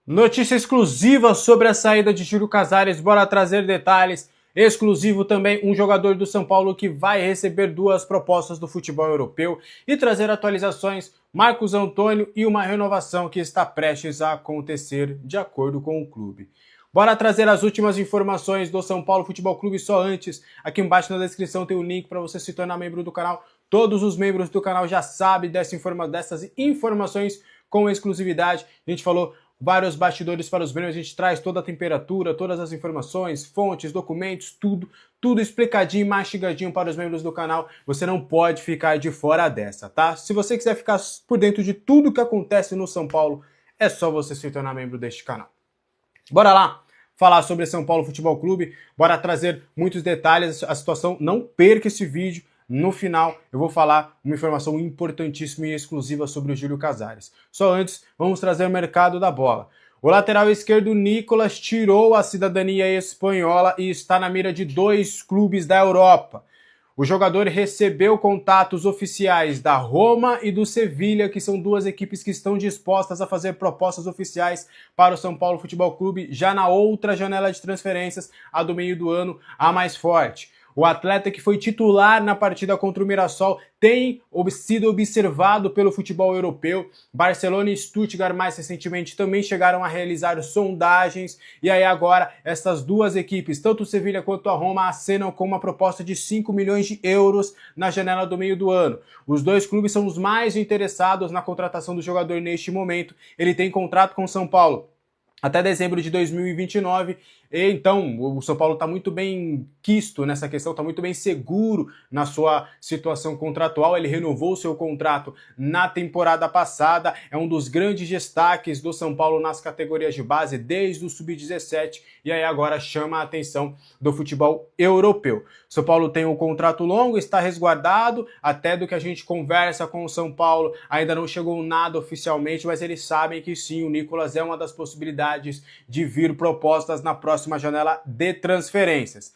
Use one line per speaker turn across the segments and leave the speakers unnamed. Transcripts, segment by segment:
Notícia exclusiva sobre a saída de Júlio Casares, bora trazer detalhes. Exclusivo também um jogador do São Paulo que vai receber 2 propostas do futebol europeu e trazer atualizações, Marcos Antônio e uma renovação que está prestes a acontecer de acordo com o clube. Bora trazer as últimas informações do São Paulo Futebol Clube só antes. Aqui embaixo na descrição tem o link para você se tornar membro do canal. Todos os membros do canal já sabem dessas informações com exclusividade. A gente falou vários bastidores para os membros, a gente traz toda a temperatura, todas as informações, fontes, documentos, tudo explicadinho e mastigadinho para os membros do canal. Você não pode ficar de fora dessa, tá? Se você quiser ficar por dentro de tudo que acontece no São Paulo, é só você se tornar membro deste canal. Bora lá falar sobre São Paulo Futebol Clube, bora trazer muitos detalhes, a situação, não perca esse vídeo. No final, eu vou falar uma informação importantíssima e exclusiva sobre o Júlio Casares. Só antes, vamos trazer o mercado da bola. O lateral esquerdo Nicolas tirou a cidadania espanhola e está na mira de 2 clubes da Europa. O jogador recebeu contatos oficiais da Roma e do Sevilha, que são 2 equipes que estão dispostas a fazer propostas oficiais para o São Paulo Futebol Clube já na outra janela de transferências, a do meio do ano, a mais forte. O atleta que foi titular na partida contra o Mirassol tem sido observado pelo futebol europeu. Barcelona e Stuttgart mais recentemente também chegaram a realizar sondagens. E aí agora essas 2 equipes, tanto o Sevilha quanto a Roma, acenam com uma proposta de 5 milhões de euros na janela do meio do ano. Os 2 clubes são os mais interessados na contratação do jogador neste momento. Ele tem contrato com o São Paulo até dezembro de 2029, então o São Paulo está muito bem quisto nessa questão, está muito bem seguro na sua situação contratual. Ele renovou seu contrato na temporada passada, é um dos grandes destaques do São Paulo nas categorias de base desde o Sub-17 e aí agora chama a atenção do futebol europeu. São Paulo tem um contrato longo, está resguardado, até do que a gente conversa com o São Paulo, ainda não chegou nada oficialmente, mas eles sabem que sim, o Nicolas é uma das possibilidades de vir propostas na próxima janela de transferências.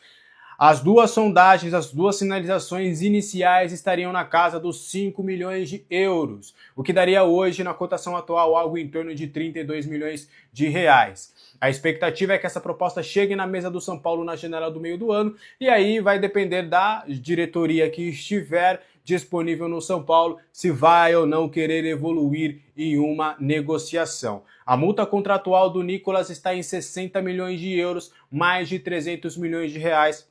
As 2 sondagens, as 2 sinalizações iniciais estariam na casa dos 5 milhões de euros, o que daria hoje, na cotação atual, algo em torno de 32 milhões de reais. A expectativa é que essa proposta chegue na mesa do São Paulo na janela do meio do ano, e aí vai depender da diretoria que estiver disponível no São Paulo, se vai ou não querer evoluir em uma negociação. A multa contratual do Nicolas está em 60 milhões de euros, mais de 300 milhões de reais,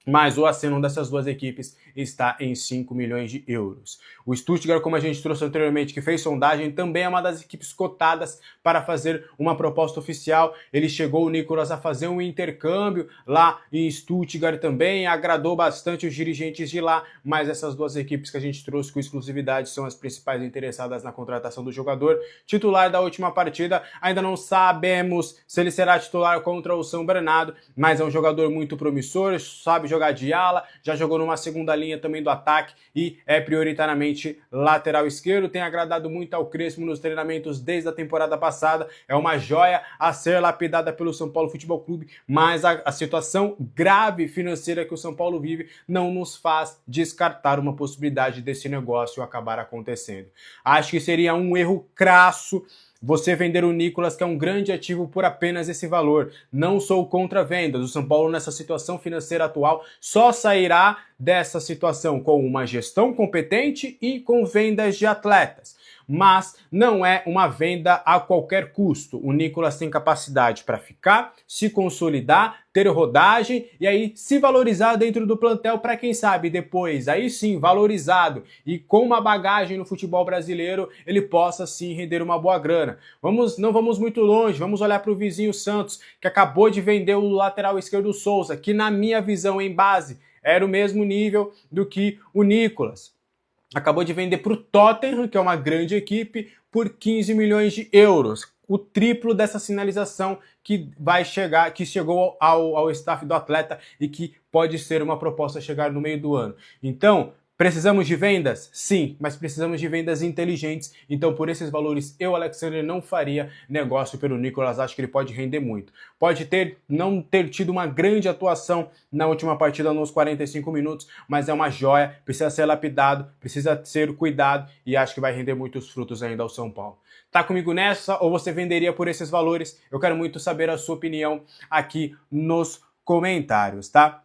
mas o aceno dessas 2 equipes está em 5 milhões de euros. O Stuttgart, como a gente trouxe anteriormente, que fez sondagem, também é uma das equipes cotadas para fazer uma proposta oficial. Ele chegou, o Nicolas, a fazer um intercâmbio lá em Stuttgart também, agradou bastante os dirigentes de lá, mas essas 2 equipes que a gente trouxe com exclusividade são as principais interessadas na contratação do jogador. Titular da última partida, ainda não sabemos se ele será titular contra o São Bernardo, mas é um jogador muito promissor, sabe jogar de ala, já jogou numa segunda linha também do ataque e é prioritariamente lateral esquerdo, tem agradado muito ao Crespo nos treinamentos desde a temporada passada, é uma joia a ser lapidada pelo São Paulo Futebol Clube, mas a situação grave financeira que o São Paulo vive não nos faz descartar uma possibilidade desse negócio acabar acontecendo. Acho que seria um erro crasso você vender o Nicolas, que é um grande ativo, por apenas esse valor. Não sou contra vendas. O São Paulo, nessa situação financeira atual, só sairá dessa situação com uma gestão competente e com vendas de atletas. Mas não é uma venda a qualquer custo. O Nicolas tem capacidade para ficar, se consolidar, ter rodagem e aí se valorizar dentro do plantel para quem sabe depois, aí sim, valorizado e com uma bagagem no futebol brasileiro, ele possa sim render uma boa grana. Não vamos muito longe, vamos olhar para o vizinho Santos, que acabou de vender o lateral esquerdo Souza, que na minha visão em base era o mesmo nível do que o Nicolas. Acabou de vender para o Tottenham, que é uma grande equipe, por 15 milhões de euros. O triplo dessa sinalização que chegou ao staff do atleta e que pode ser uma proposta a chegar no meio do ano. Então, Precisamos de vendas? Sim, mas precisamos de vendas inteligentes. Então, por esses valores, eu, Alexandre, não faria negócio pelo Nicolas. Acho que ele pode render muito. Pode não ter tido uma grande atuação na última partida nos 45 minutos, mas é uma joia, precisa ser lapidado, precisa ser cuidado e acho que vai render muitos frutos ainda ao São Paulo. Tá comigo nessa ou você venderia por esses valores? Eu quero muito saber a sua opinião aqui nos comentários, tá?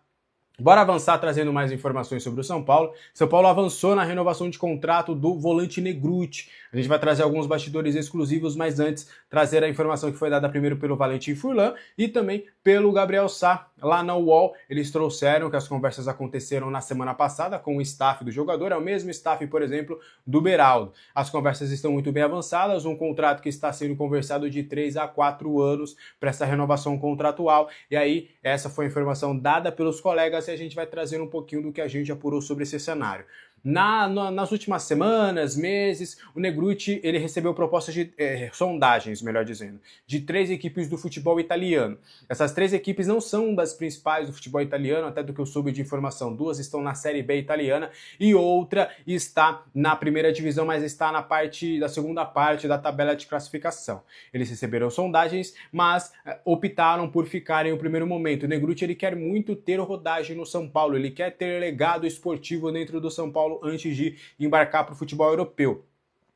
Bora avançar trazendo mais informações sobre o São Paulo. São Paulo avançou na renovação de contrato do volante Negrutti. A gente vai trazer alguns bastidores exclusivos, mas antes trazer a informação que foi dada primeiro pelo Valentim Furlan e também pelo Gabriel Sá. Lá na UOL, eles trouxeram que as conversas aconteceram na semana passada com o staff do jogador, é o mesmo staff, por exemplo, do Beraldo. As conversas estão muito bem avançadas, um contrato que está sendo conversado de 3 a 4 anos para essa renovação contratual. E aí, essa foi a informação dada pelos colegas e a gente vai trazer um pouquinho do que a gente apurou sobre esse cenário. Nas últimas semanas, meses, o Negrutti ele recebeu propostas de sondagens, melhor dizendo, de 3 equipes do futebol italiano. Essas 3 equipes não são das principais do futebol italiano, até do que eu soube de informação. 2 estão na Série B italiana e outra está na primeira divisão, mas está na segunda parte da tabela de classificação. Eles receberam sondagens, mas optaram por ficarem no primeiro momento. O Negrutti ele quer muito ter rodagem no São Paulo, ele quer ter legado esportivo dentro do São Paulo antes de embarcar para o futebol europeu.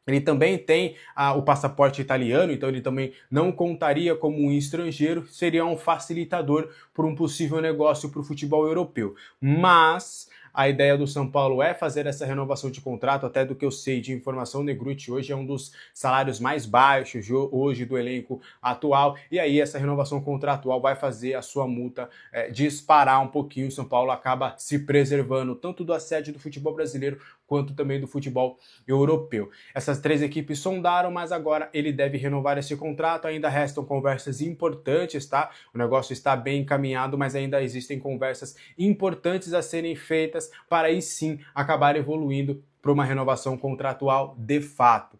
Ele também tem o passaporte italiano, então ele também não contaria como um estrangeiro, seria um facilitador para um possível negócio para o futebol europeu. Mas a ideia do São Paulo é fazer essa renovação de contrato, até do que eu sei de informação, o Negrutti hoje é um dos salários mais baixos hoje do elenco atual, e aí essa renovação contratual vai fazer a sua multa disparar um pouquinho. O São Paulo acaba se preservando tanto do assédio do futebol brasileiro quanto também do futebol europeu. Essas 3 equipes sondaram, mas agora ele deve renovar esse contrato. Ainda restam conversas importantes, tá? O negócio está bem encaminhado, mas ainda existem conversas importantes a serem feitas para aí sim acabar evoluindo para uma renovação contratual de fato.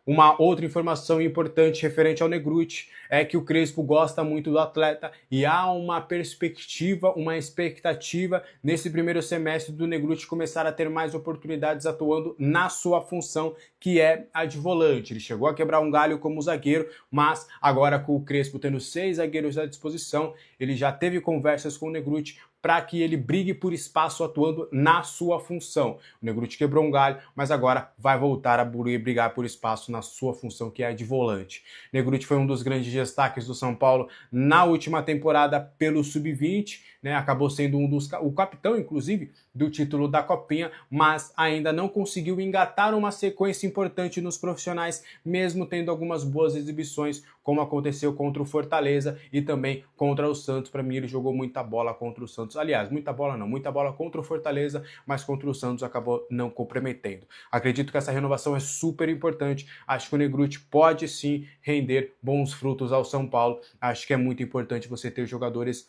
Uma outra informação importante referente ao Negrutti é que o Crespo gosta muito do atleta e há uma perspectiva, uma expectativa nesse primeiro semestre do Negrutti começar a ter mais oportunidades atuando na sua função, que é a de volante. Ele chegou a quebrar um galho como zagueiro, mas agora com o Crespo tendo 6 zagueiros à disposição, ele já teve conversas com o Negrutti para que ele brigue por espaço atuando na sua função. O Negrutti quebrou um galho, mas agora vai voltar a brigar por espaço na sua função, que é a de volante. Negrutti foi um dos grandes destaques do São Paulo na última temporada pelo Sub-20, né? Acabou sendo o capitão, inclusive, do título da Copinha, mas ainda não conseguiu engatar uma sequência importante nos profissionais, mesmo tendo algumas boas exibições, como aconteceu contra o Fortaleza e também contra o Santos. Para mim, ele jogou muita bola contra o Santos. Aliás, muita bola contra o Fortaleza, mas contra o Santos acabou não comprometendo. Acredito que essa renovação é super importante. Acho que o Negrutti pode sim render bons frutos ao São Paulo. Acho que é muito importante você ter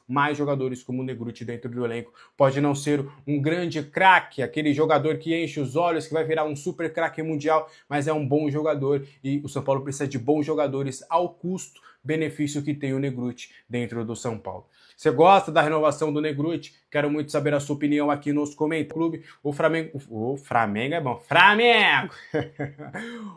mais jogadores como o Negrutti dentro do elenco. Pode não ser um grande craque, aquele jogador que enche os olhos, que vai virar um super craque mundial, mas é um bom jogador e o São Paulo precisa de bons jogadores ao custo-benefício que tem o Negrutti dentro do São Paulo. Você gosta da renovação do Negrutti? Quero muito saber a sua opinião aqui nos comentários. O Flamengo é bom. Flamengo!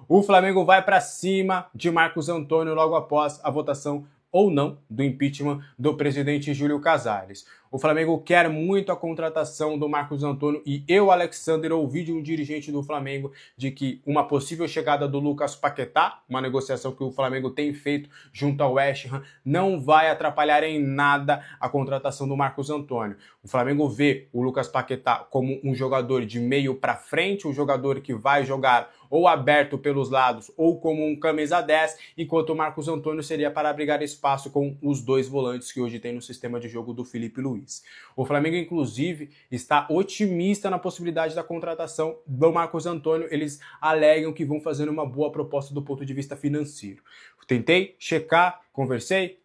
O Flamengo vai para cima de Marcos Antônio logo após a votação ou não do impeachment do presidente Júlio Casares. O Flamengo quer muito a contratação do Marcos Antônio e eu, Alexander, ouvi de um dirigente do Flamengo de que uma possível chegada do Lucas Paquetá, uma negociação que o Flamengo tem feito junto ao West Ham, não vai atrapalhar em nada a contratação do Marcos Antônio. O Flamengo vê o Lucas Paquetá como um jogador de meio para frente, um jogador que vai jogar ou aberto pelos lados ou como um camisa 10, enquanto o Marcos Antônio seria para abrigar espaço com os 2 volantes que hoje tem no sistema de jogo do Felipe Luiz. O Flamengo, inclusive, está otimista na possibilidade da contratação do Marcos Antônio. Eles alegam que vão fazer uma boa proposta do ponto de vista financeiro. Tentei checar, conversei,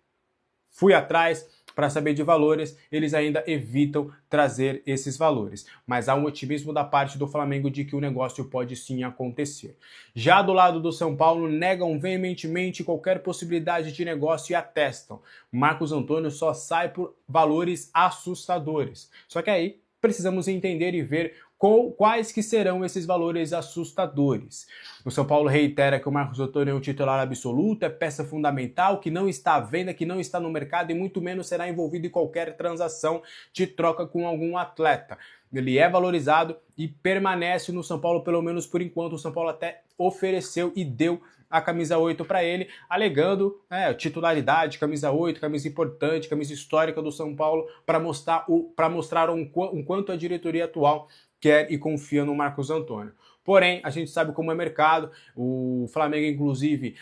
fui atrás para saber de valores, eles ainda evitam trazer esses valores. Mas há um otimismo da parte do Flamengo de que o negócio pode sim acontecer. Já do lado do São Paulo, negam veementemente qualquer possibilidade de negócio e atestam: Marcos Antônio só sai por valores assustadores. Só que aí precisamos entender e ver Quais que serão esses valores assustadores? O São Paulo reitera que o Marcos Antônio é um titular absoluto, é peça fundamental, que não está à venda, que não está no mercado e muito menos será envolvido em qualquer transação de troca com algum atleta. Ele é valorizado e permanece no São Paulo, pelo menos por enquanto. O São Paulo até ofereceu e deu a camisa 8 para ele, alegando titularidade, camisa 8, camisa importante, camisa histórica do São Paulo, para mostrar um quanto a diretoria atual quer e confia no Marcos Antônio. Porém, a gente sabe como é mercado, o Flamengo, inclusive,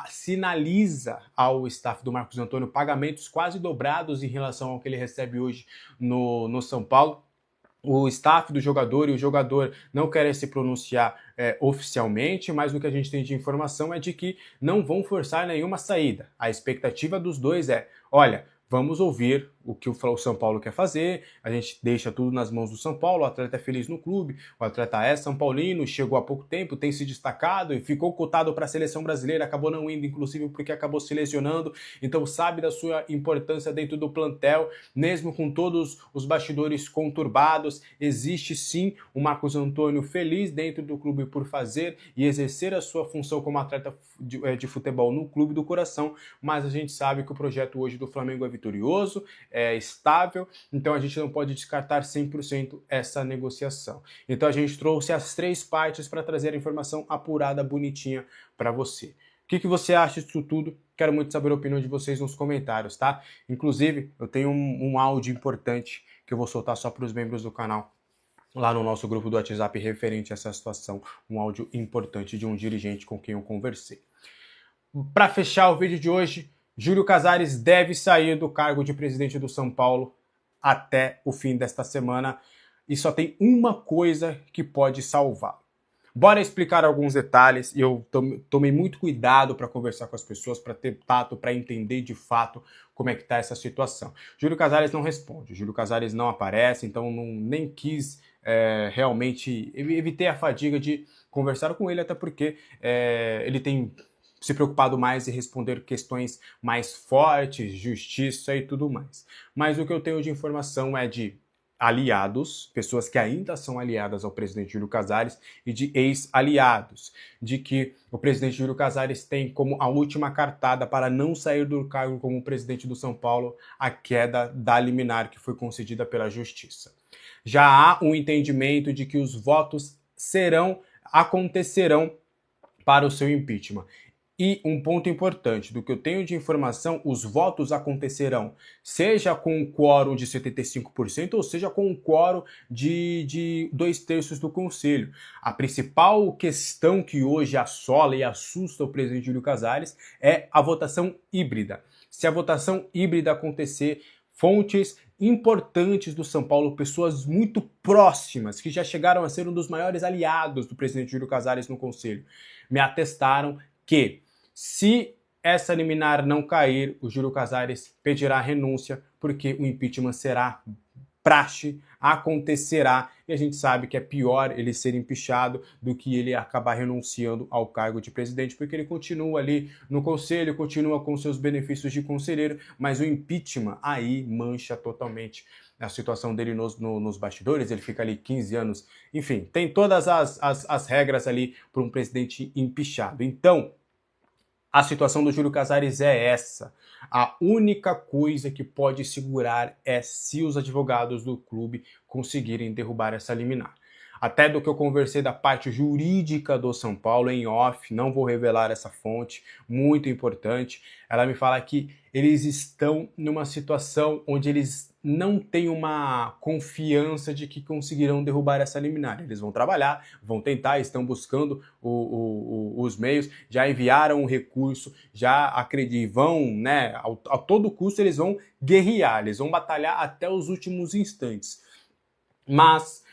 sinaliza ao staff do Marcos Antônio pagamentos quase dobrados em relação ao que ele recebe hoje no São Paulo. O staff do jogador e o jogador não querem se pronunciar oficialmente, mas o que a gente tem de informação é de que não vão forçar nenhuma saída. A expectativa dos dois é, olha, vamos ouvir o que o São Paulo quer fazer, a gente deixa tudo nas mãos do São Paulo, o atleta é feliz no clube, o atleta é São Paulino, chegou há pouco tempo, tem se destacado e ficou cotado para a seleção brasileira, acabou não indo, inclusive porque acabou se lesionando, então sabe da sua importância dentro do plantel, mesmo com todos os bastidores conturbados, existe sim o Marcos Antônio feliz dentro do clube por fazer e exercer a sua função como atleta de futebol no clube do coração, mas a gente sabe que o projeto hoje do Flamengo é vitorioso, é estável, então a gente não pode descartar 100% essa negociação. Então a gente trouxe as três partes para trazer a informação apurada, bonitinha para você. O que você acha disso tudo? Quero muito saber a opinião de vocês nos comentários, tá? Inclusive, eu tenho um áudio importante que eu vou soltar só para os membros do canal, lá no nosso grupo do WhatsApp referente a essa situação, um áudio importante de um dirigente com quem eu conversei. Para fechar o vídeo de hoje, Júlio Casares deve sair do cargo de presidente do São Paulo até o fim desta semana e só tem uma coisa que pode salvá-lo. Bora explicar alguns detalhes e eu tomei muito cuidado para conversar com as pessoas, para ter tato, para entender de fato como é que está essa situação. Júlio Casares não responde, Júlio Casares não aparece, então nem quis realmente, evitei a fadiga de conversar com ele, até porque ele tem se preocupado mais em responder questões mais fortes, justiça e tudo mais. Mas o que eu tenho de informação é de aliados, pessoas que ainda são aliadas ao presidente Júlio Casares e de ex-aliados, de que o presidente Júlio Casares tem como a última cartada para não sair do cargo como presidente do São Paulo a queda da liminar que foi concedida pela Justiça. Já há um entendimento de que os votos acontecerão para o seu impeachment. E um ponto importante, do que eu tenho de informação, os votos acontecerão seja com um quórum de 75% ou seja com um quórum de 2/3 do Conselho. A principal questão que hoje assola e assusta o presidente Júlio Casares é a votação híbrida. Se a votação híbrida acontecer, fontes importantes do São Paulo, pessoas muito próximas, que já chegaram a ser um dos maiores aliados do presidente Júlio Casares no Conselho, me atestaram que se essa liminar não cair, o Júlio Casares pedirá renúncia, porque o impeachment será praxe, acontecerá, e a gente sabe que é pior ele ser empichado do que ele acabar renunciando ao cargo de presidente, porque ele continua ali no conselho, continua com seus benefícios de conselheiro, mas o impeachment aí mancha totalmente a situação dele nos bastidores, ele fica ali 15 anos, enfim, tem todas as regras ali para um presidente empichado. Então, a situação do Júlio Casares é essa. A única coisa que pode segurar é se os advogados do clube conseguirem derrubar essa liminar. Até do que eu conversei da parte jurídica do São Paulo em off, não vou revelar essa fonte, muito importante. Ela me fala que eles estão numa situação onde eles não têm uma confiança de que conseguirão derrubar essa liminar. Eles vão trabalhar, vão tentar, estão buscando os meios, já enviaram um recurso, já acreditam, né, a todo custo eles vão guerrear, eles vão batalhar até os últimos instantes. Mas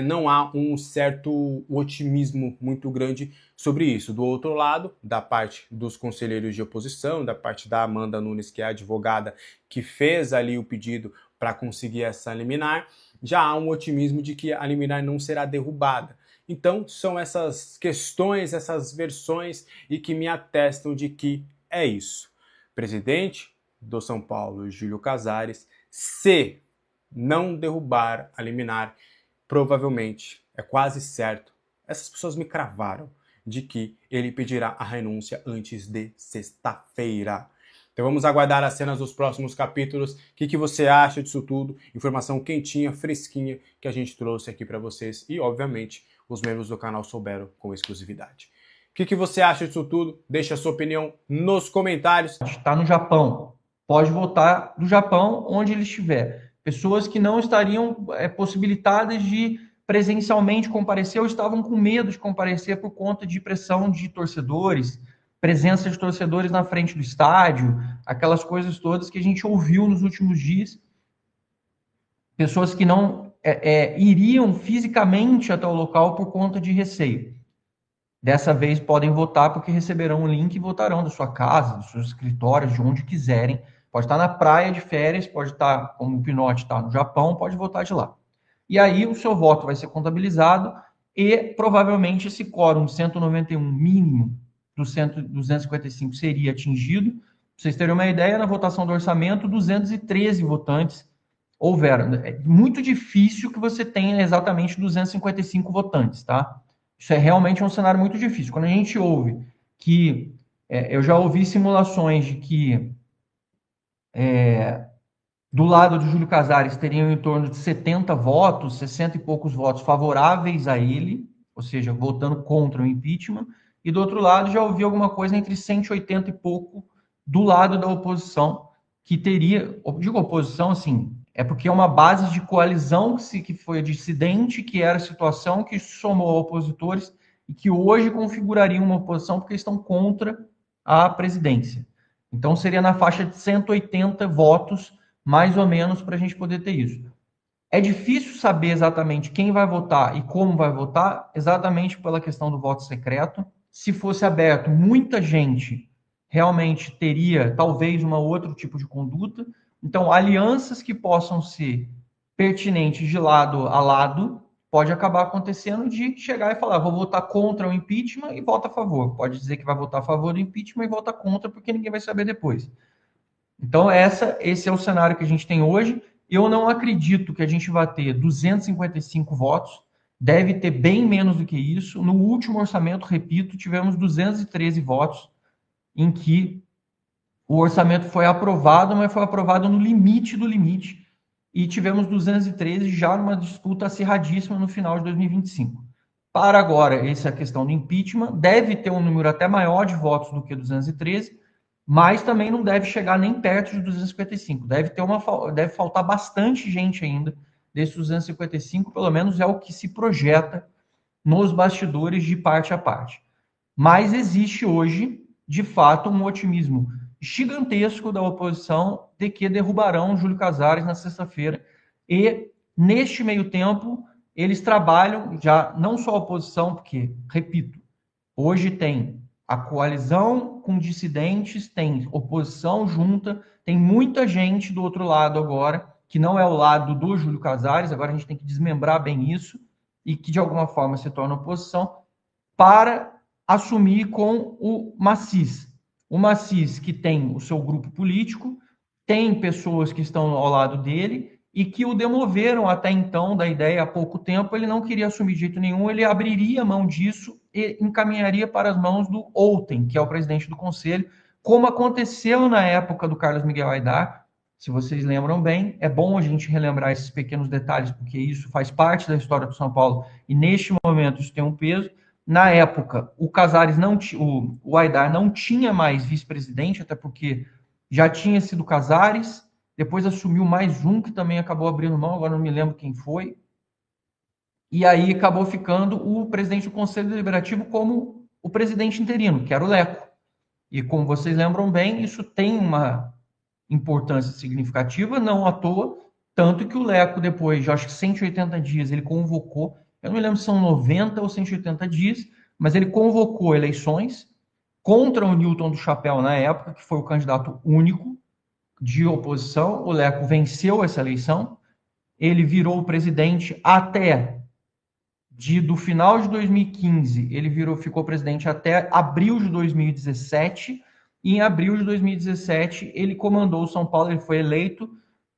não há um certo otimismo muito grande sobre isso. Do outro lado, da parte dos conselheiros de oposição, da parte da Amanda Nunes, que é a advogada que fez ali o pedido para conseguir essa liminar, já há um otimismo de que a liminar não será derrubada. Então, são essas questões, essas versões e que me atestam de que é isso. Presidente do São Paulo, Júlio Casares, se não derrubar a liminar, provavelmente, é quase certo, essas pessoas me cravaram de que ele pedirá a renúncia antes de sexta-feira. Então vamos aguardar as cenas dos próximos capítulos. O que você acha disso tudo? Informação quentinha, fresquinha, que a gente trouxe aqui para vocês. E, obviamente, os membros do canal souberam com exclusividade. O que você acha disso tudo? Deixa a sua opinião nos comentários.
Está no Japão. Pode votar do Japão, onde ele estiver. Pessoas que não estariam possibilitadas de presencialmente comparecer ou estavam com medo de comparecer por conta de pressão de torcedores, presença de torcedores na frente do estádio, aquelas coisas todas que a gente ouviu nos últimos dias. Pessoas que não iriam fisicamente até o local por conta de receio. Dessa vez podem votar porque receberão o link e votarão da sua casa, dos seus escritórios, de onde quiserem. Pode estar na praia de férias, pode estar, como o Pinote está no Japão, pode votar de lá. E aí o seu voto vai ser contabilizado e provavelmente esse quórum de 191 mínimo dos 255 seria atingido. Para vocês terem uma ideia, na votação do orçamento, 213 votantes houveram. É muito difícil que você tenha exatamente 255 votantes, tá? Isso é realmente um cenário muito difícil. Quando a gente ouve que... eu já ouvi simulações de que do lado de Júlio Casares teriam em torno de 70 votos, 60 e poucos votos favoráveis a ele, ou seja, votando contra o impeachment, e do outro lado já ouvi alguma coisa entre 180 e pouco do lado da oposição, que teria, eu digo oposição assim, é porque é uma base de coalizão que foi dissidente, que era a situação que somou opositores e que hoje configuraria uma oposição porque estão contra a presidência. Então seria na faixa de 180 votos, mais ou menos, para a gente poder ter isso. É difícil saber exatamente quem vai votar e como vai votar, exatamente pela questão do voto secreto. Se fosse aberto, muita gente realmente teria talvez um outro tipo de conduta. Então, alianças que possam ser pertinentes de lado a lado, pode acabar acontecendo de chegar e falar, vou votar contra o impeachment e vota a favor. Pode dizer que vai votar a favor do impeachment e vota contra, porque ninguém vai saber depois. Então, esse é o cenário que a gente tem hoje. Eu não acredito que a gente vai ter 255 votos, deve ter bem menos do que isso. No último orçamento, repito, tivemos 213 votos, em que o orçamento foi aprovado, mas foi aprovado no limite do limite, e tivemos 213 já numa disputa acirradíssima no final de 2025. Para agora, essa questão do impeachment deve ter um número até maior de votos do que 213, mas também não deve chegar nem perto de 255. Deve faltar bastante gente ainda desses 255, pelo menos é o que se projeta nos bastidores de parte a parte. Mas existe hoje, de fato, um otimismo gigantesco da oposição de que derrubarão Júlio Casares na sexta-feira. E, neste meio tempo, eles trabalham já não só a oposição, porque, repito, hoje tem a coalizão com dissidentes, tem oposição junta, tem muita gente do outro lado agora, que não é o lado do Júlio Casares, agora a gente tem que desmembrar bem isso, e que de alguma forma se torna oposição, para assumir com o Macis. O Macis, que tem o seu grupo político, tem pessoas que estão ao lado dele e que o demoveram até então da ideia há pouco tempo. Ele não queria assumir de jeito nenhum, ele abriria mão disso e encaminharia para as mãos do Outem, que é o presidente do conselho, como aconteceu na época do Carlos Miguel Aidar. Se vocês lembram bem, é bom a gente relembrar esses pequenos detalhes, porque isso faz parte da história do São Paulo e neste momento isso tem um peso. Na época, o Casares não o Aidar não tinha mais vice-presidente, até porque já tinha sido Casares, depois assumiu mais um que também acabou abrindo mão, agora não me lembro quem foi. E aí acabou ficando o presidente do Conselho Deliberativo como o presidente interino, que era o Leco. E como vocês lembram bem, isso tem uma importância significativa, não à toa, tanto que o Leco, depois de acho que 180 dias, ele convocou, eu não me lembro se são 90 ou 180 dias, mas ele convocou eleições contra o Newton do Chapéu na época, que foi o candidato único de oposição. O Leco venceu essa eleição, ele virou presidente até do final de 2015, ele ficou presidente até abril de 2017, e em abril de 2017 ele comandou o São Paulo, ele foi eleito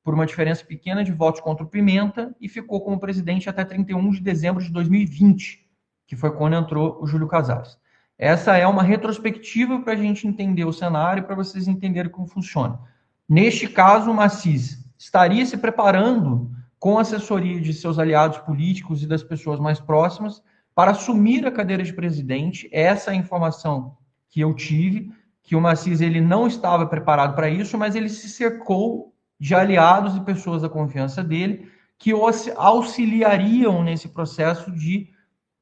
por uma diferença pequena de votos contra o Pimenta e ficou como presidente até 31 de dezembro de 2020, que foi quando entrou o Júlio Casares. Essa é uma retrospectiva para a gente entender o cenário, para vocês entenderem como funciona. Neste caso, o Maciz estaria se preparando com a assessoria de seus aliados políticos e das pessoas mais próximas para assumir a cadeira de presidente. Essa é a informação que eu tive, que o Maciz ele não estava preparado para isso, mas ele se cercou de aliados e pessoas da confiança dele que o auxiliariam nesse processo de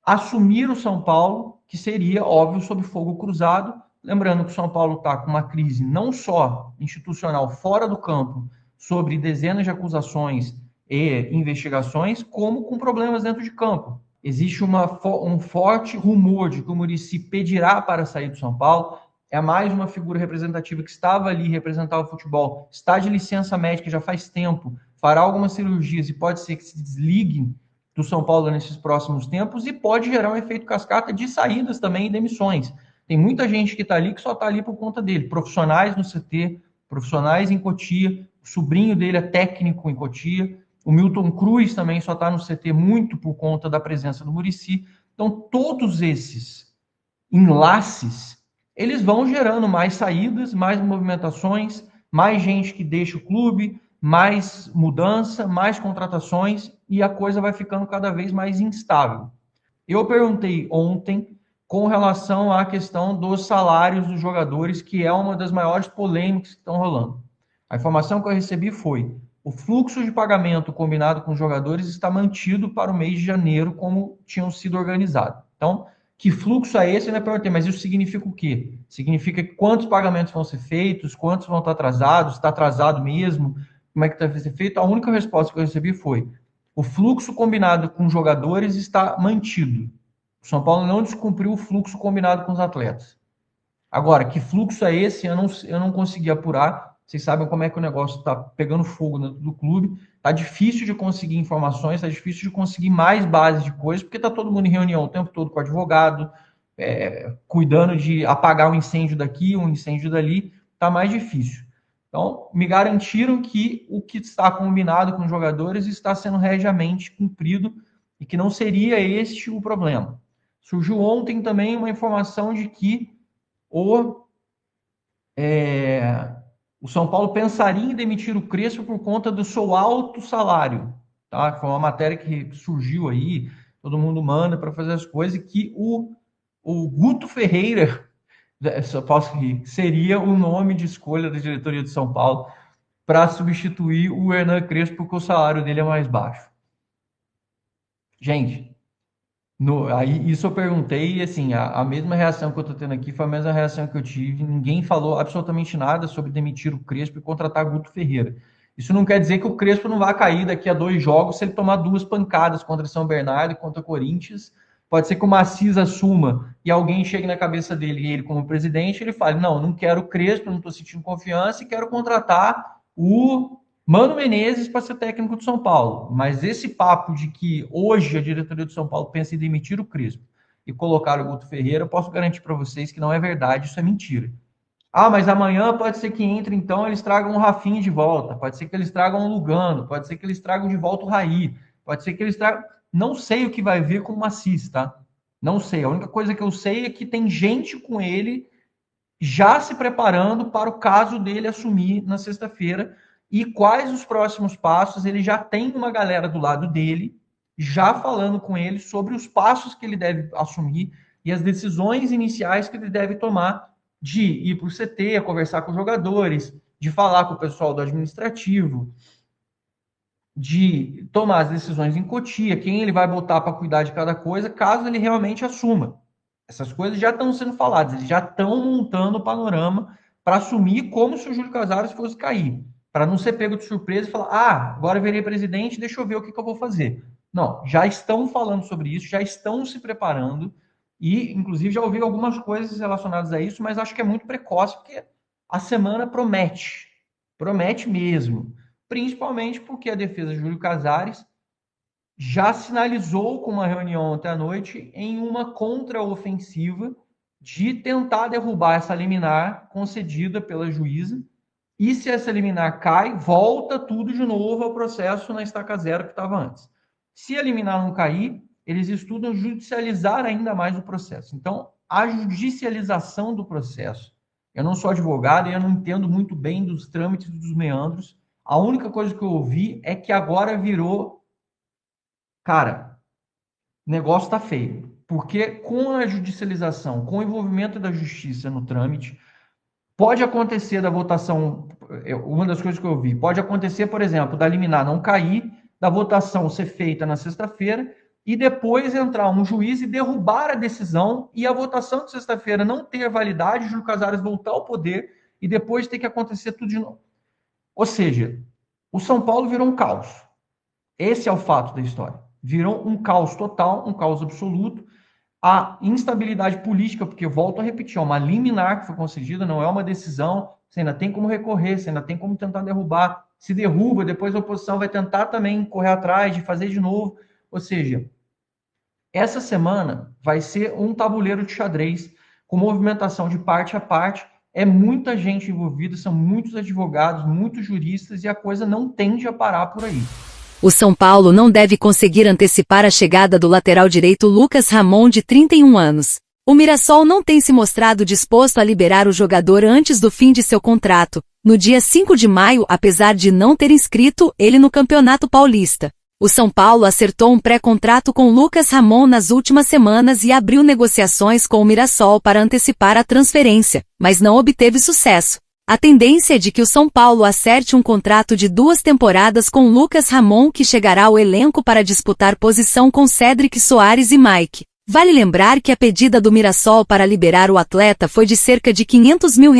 assumir o São Paulo, que seria, óbvio, sob fogo cruzado. Lembrando que o São Paulo está com uma crise não só institucional fora do campo, sobre dezenas de acusações e investigações, como com problemas dentro de campo. Existe um forte rumor de que o Muricy pedirá para sair do São Paulo. É mais uma figura representativa que estava ali, representava o futebol, está de licença médica já faz tempo, fará algumas cirurgias e pode ser que se desligue do São Paulo nesses próximos tempos e pode gerar um efeito cascata de saídas também e demissões. Tem muita gente que está ali que só está ali por conta dele. Profissionais no CT, profissionais em Cotia, o sobrinho dele é técnico em Cotia, o Milton Cruz também só está no CT muito por conta da presença do Muricy. Então, todos esses enlaces, eles vão gerando mais saídas, mais movimentações, mais gente que deixa o clube, mais mudança, mais contratações e a coisa vai ficando cada vez mais instável. Eu perguntei ontem com relação à questão dos salários dos jogadores, que é uma das maiores polêmicas que estão rolando. A informação que eu recebi foi: o fluxo de pagamento combinado com os jogadores está mantido para o mês de janeiro, como tinham sido organizados. Então, que fluxo é esse? Eu ainda perguntei, mas isso significa o quê? Significa quantos pagamentos vão ser feitos, quantos vão estar atrasados, está atrasado mesmo, como é que está sendo feito? A única resposta que eu recebi foi: o fluxo combinado com os jogadores está mantido. O São Paulo não descumpriu o fluxo combinado com os atletas. Agora, que fluxo é esse? Eu não consegui apurar. Vocês sabem como é que o negócio está pegando fogo dentro do clube. Está difícil de conseguir informações, está difícil de conseguir mais bases de coisas, porque está todo mundo em reunião o tempo todo com o advogado, cuidando de apagar um incêndio daqui, um incêndio dali. Está mais difícil. Então, me garantiram que o que está combinado com os jogadores está sendo regiamente cumprido e que não seria este o problema. Surgiu ontem também uma informação de que o São Paulo pensaria em demitir o Crespo por conta do seu alto salário. Tá? Foi uma matéria que surgiu aí, todo mundo manda para fazer as coisas, e que o Guto Ferreira, só posso rir, seria o nome de escolha da diretoria de São Paulo para substituir o Hernan Crespo, porque o salário dele é mais baixo. Gente, aí isso eu perguntei e assim, a mesma reação que eu estou tendo aqui foi a mesma reação que eu tive. Ninguém falou absolutamente nada sobre demitir o Crespo e contratar Guto Ferreira. Isso não quer dizer que o Crespo não vai cair daqui a 2 jogos se ele tomar 2 pancadas contra São Bernardo e contra Corinthians. Pode ser que o Maciz assuma e alguém chegue na cabeça dele e ele como presidente, ele fale: não quero o Crespo, não estou sentindo confiança e quero contratar o Mano Menezes para ser técnico do São Paulo. Mas esse papo de que hoje a diretoria do São Paulo pensa em demitir o Crespo e colocar o Guto Ferreira, eu posso garantir para vocês que não é verdade, isso é mentira. Ah, mas amanhã pode ser que entre, então eles tragam o Rafinha de volta, pode ser que eles tragam o Lugano, pode ser que eles tragam de volta o Raí, pode ser que eles tragam... Não sei o que vai vir com o Maciz, tá? Não sei. A única coisa que eu sei é que tem gente com ele já se preparando para o caso dele assumir na sexta-feira e quais os próximos passos. Ele já tem uma galera do lado dele, já falando com ele sobre os passos que ele deve assumir e as decisões iniciais que ele deve tomar de ir para o CT, a conversar com os jogadores, de falar com o pessoal do administrativo, de tomar as decisões em Cotia, quem ele vai botar para cuidar de cada coisa, caso ele realmente assuma. Essas coisas já estão sendo faladas, eles já estão montando o panorama para assumir como se o Júlio Casares fosse cair, para não ser pego de surpresa e falar: agora virei presidente, deixa eu ver o que eu vou fazer. Não, já estão falando sobre isso, já estão se preparando e, inclusive, já ouvi algumas coisas relacionadas a isso, mas acho que é muito precoce, porque a semana promete mesmo, principalmente porque a defesa de Júlio Casares já sinalizou com uma reunião ontem à noite em uma contraofensiva de tentar derrubar essa liminar concedida pela juíza E se essa liminar cai, volta tudo de novo ao processo na estaca zero que estava antes. Se a liminar não cair, eles estudam judicializar ainda mais o processo. Então, a judicialização do processo. Eu não sou advogado e eu não entendo muito bem dos trâmites dos meandros. A única coisa que eu ouvi é que agora virou, cara, o negócio tá feio. Porque com a judicialização, com o envolvimento da justiça no trâmite, pode acontecer da votação, uma das coisas que eu vi, pode acontecer, por exemplo, da liminar não cair, da votação ser feita na sexta-feira e depois entrar um juiz e derrubar a decisão e a votação de sexta-feira não ter validade, Júlio Casares voltar ao poder e depois ter que acontecer tudo de novo. Ou seja, o São Paulo virou um caos. Esse é o fato da história. Virou um caos total, um caos absoluto. A instabilidade política, porque volto a repetir, é uma liminar que foi concedida, não é uma decisão, você ainda tem como recorrer, você ainda tem como tentar derrubar, se derruba, depois a oposição vai tentar também correr atrás de fazer de novo, ou seja, essa semana vai ser um tabuleiro de xadrez, com movimentação de parte a parte, é muita gente envolvida, são muitos advogados, muitos juristas, e a coisa não tende a parar por aí.
O São Paulo não deve conseguir antecipar a chegada do lateral direito Lucas Ramon, de 31 anos. O Mirassol não tem se mostrado disposto a liberar o jogador antes do fim de seu contrato, no dia 5 de maio, apesar de não ter inscrito ele no Campeonato Paulista. O São Paulo acertou um pré-contrato com Lucas Ramon nas últimas semanas e abriu negociações com o Mirassol para antecipar a transferência, mas não obteve sucesso. A tendência é de que o São Paulo acerte um contrato de 2 temporadas com Lucas Ramon, que chegará ao elenco para disputar posição com Cédric Soares e Mike. Vale lembrar que a pedida do Mirassol para liberar o atleta foi de cerca de R$500 mil,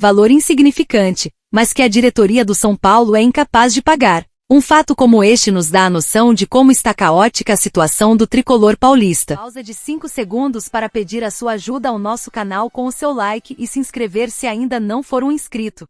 valor insignificante, mas que a diretoria do São Paulo é incapaz de pagar. Um fato como este nos dá a noção de como está caótica a situação do tricolor paulista. Pausa de 5 segundos para pedir a sua ajuda ao nosso canal com o seu like e se inscrever se ainda não for um inscrito.